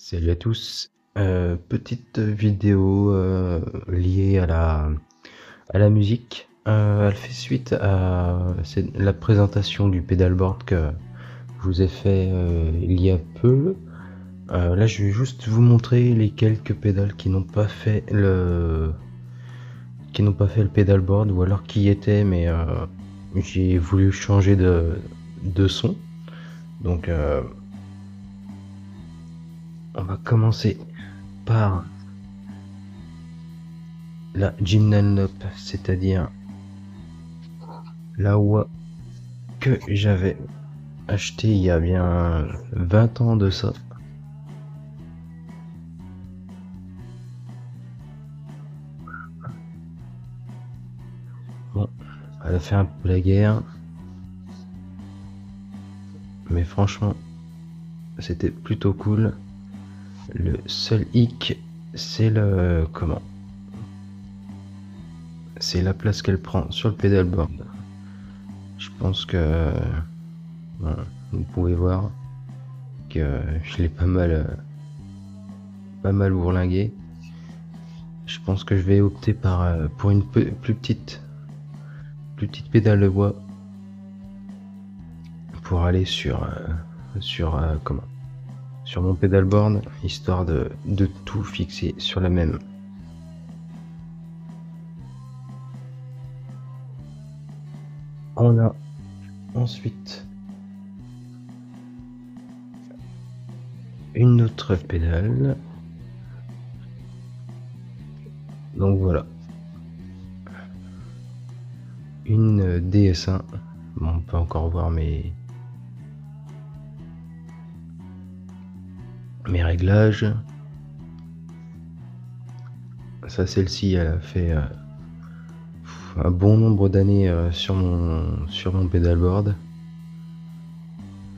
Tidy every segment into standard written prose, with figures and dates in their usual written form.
Salut à tous. Petite vidéo liée à la musique. Elle fait suite à la présentation du pedalboard que je vous ai fait il y a peu. Là, je vais juste vous montrer les quelques pédales qui n'ont pas fait le pedalboard ou alors qui y étaient, mais j'ai voulu changer de son. Donc, on va commencer par la Gymnanlop, c'est-à-dire la wah que j'avais acheté il y a bien 20 ans de ça. Bon, elle a fait un peu la guerre, mais franchement, c'était plutôt cool. Le seul hic, c'est c'est la place qu'elle prend sur le pedalboard. Je pense que bon, vous pouvez voir que je l'ai pas mal bourlingué. Je pense que je vais opter pour une plus petite pédale de bois pour aller sur mon pedalboard, histoire de tout fixer sur la même. On a ensuite une autre pédale. Donc voilà. Une DS1. Bon, on peut encore voir mes réglages. Ça, celle-ci, elle a fait un bon nombre d'années sur mon pedalboard.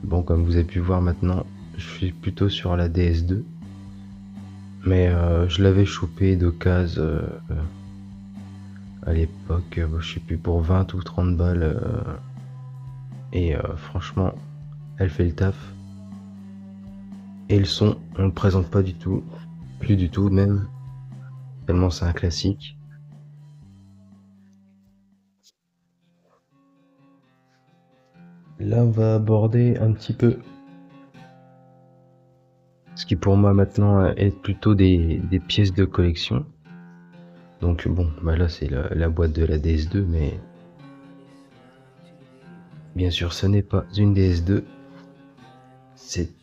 Bon, comme vous avez pu voir maintenant, je suis plutôt sur la DS2. Mais je l'avais chopé d'occasion à l'époque, je sais plus, pour 20 ou 30 balles. Et franchement, elle fait le taf. Et le son, on le présente pas du tout. Plus du tout même. Tellement c'est un classique. Là, on va aborder un petit peu ce qui pour moi maintenant est plutôt des pièces de collection. Donc bon, bah là c'est la boîte de la DS2, mais bien sûr ce n'est pas une DS2, c'est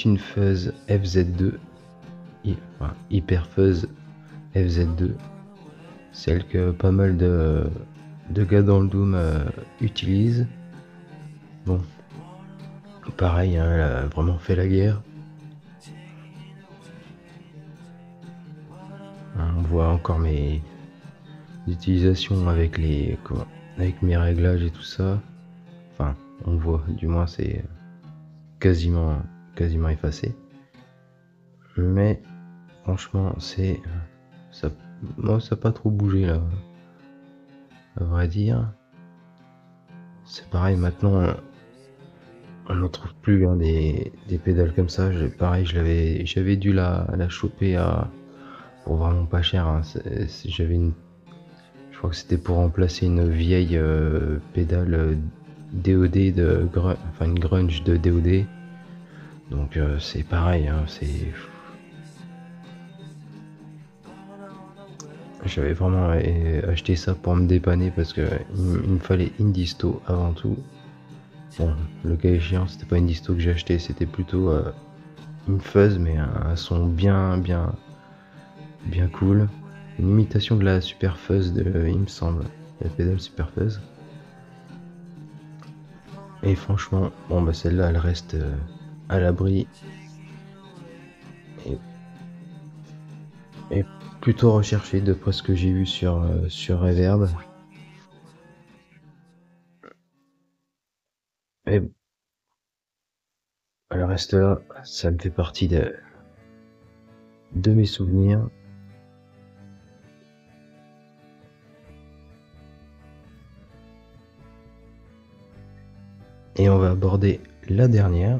une Fuzz FZ2, enfin, Hyper Fuzz FZ2, celle que pas mal de gars dans le Doom utilisent. Bon, pareil, hein, elle a vraiment fait la guerre. On voit encore mes utilisations avec avec mes réglages et tout ça. Enfin, on voit, du moins c'est quasiment effacé. Mais franchement, ça, moi ça n'a pas trop bougé là, à vrai dire. C'est pareil maintenant, on n'en trouve plus hein, des pédales comme ça. Pareil, j'avais dû la choper pour vraiment pas cher. Hein. Je crois que c'était pour remplacer une vieille pédale DOD enfin une grunge de DOD. Donc c'est pareil, hein, j'avais vraiment acheté ça pour me dépanner parce que il me fallait une disto avant tout. Bon, le cas échéant, c'était pas une disto que j'ai acheté, c'était plutôt une fuzz, mais un son bien cool. Une imitation de la Super Fuzz il me semble, la pédale Super Fuzz. Et franchement, bon bah celle-là, elle reste à l'abri et, et plutôt recherchée d'après ce que j'ai vu sur Reverb. Et elle reste là, ça me fait partie de mes souvenirs. Et on va aborder la dernière.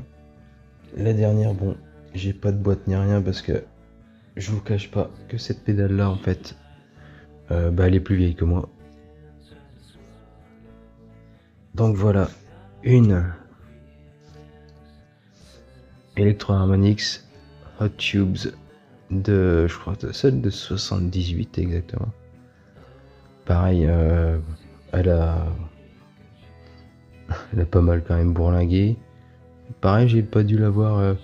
La dernière, bon, j'ai pas de boîte ni rien parce que je vous cache pas que cette pédale là en fait, elle est plus vieille que moi. Donc voilà, une Electro Harmonix Hot Tubes de, je crois, celle de 78 exactement. Pareil, elle a pas mal quand même bourlingué. Pareil, j'ai pas dû l'avoir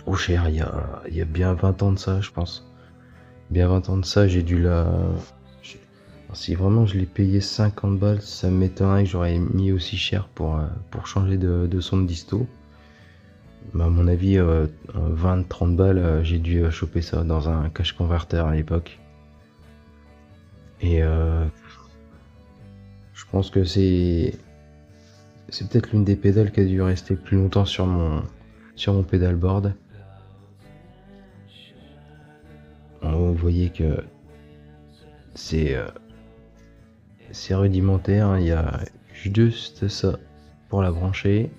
au cher, il y a bien 20 ans de ça, je pense. Bien 20 ans de ça, j'ai dû la... Si vraiment je l'ai payé 50 balles, ça m'étonnerait que j'aurais mis aussi cher pour changer de son de disto. Mais à mon avis, 20-30 balles, j'ai dû choper ça dans un cache converter à l'époque. Et je pense que c'est peut-être l'une des pédales qui a dû rester le plus longtemps sur mon pedalboard. Vous voyez que c'est rudimentaire, hein. Il y a juste ça pour la brancher.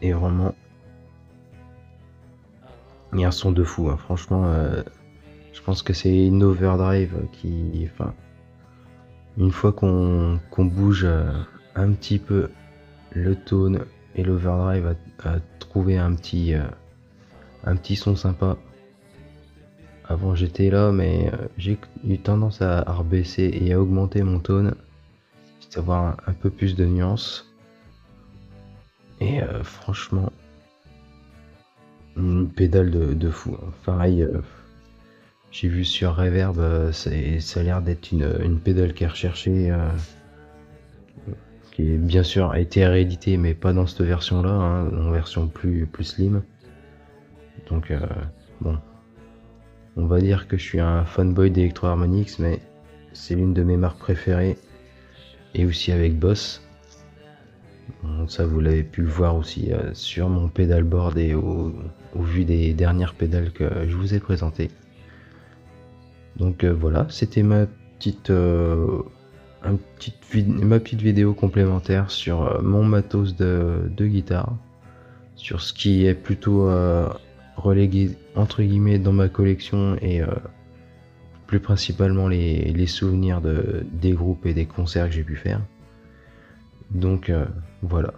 Et vraiment, il y a un son de fou, hein. Franchement, je pense que c'est une overdrive qui... Enfin, une fois qu'on bouge un petit peu le tone et l'overdrive à trouver un petit son sympa. Avant j'étais là, mais j'ai eu tendance à rebaisser et à augmenter mon tone, c'est avoir un peu plus de nuances. Et franchement, une pédale de fou, hein. Pareil, j'ai vu sur Reverb, ça a l'air d'être une pédale qui est recherchée, qui est bien sûr a été rééditée, mais pas dans cette version-là, hein, en version plus slim. Donc bon, on va dire que je suis un fanboy d'Electro Harmonix, mais c'est l'une de mes marques préférées, et aussi avec Boss. Bon, ça vous l'avez pu le voir aussi sur mon pedalboard et au vu des dernières pédales que je vous ai présentées. Donc voilà, c'était ma petite vidéo complémentaire sur mon matos de guitare, sur ce qui est plutôt relégué entre guillemets dans ma collection, et plus principalement les souvenirs des groupes et des concerts que j'ai pu faire. Donc voilà.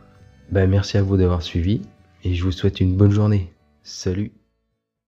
Merci à vous d'avoir suivi et je vous souhaite une bonne journée. Salut!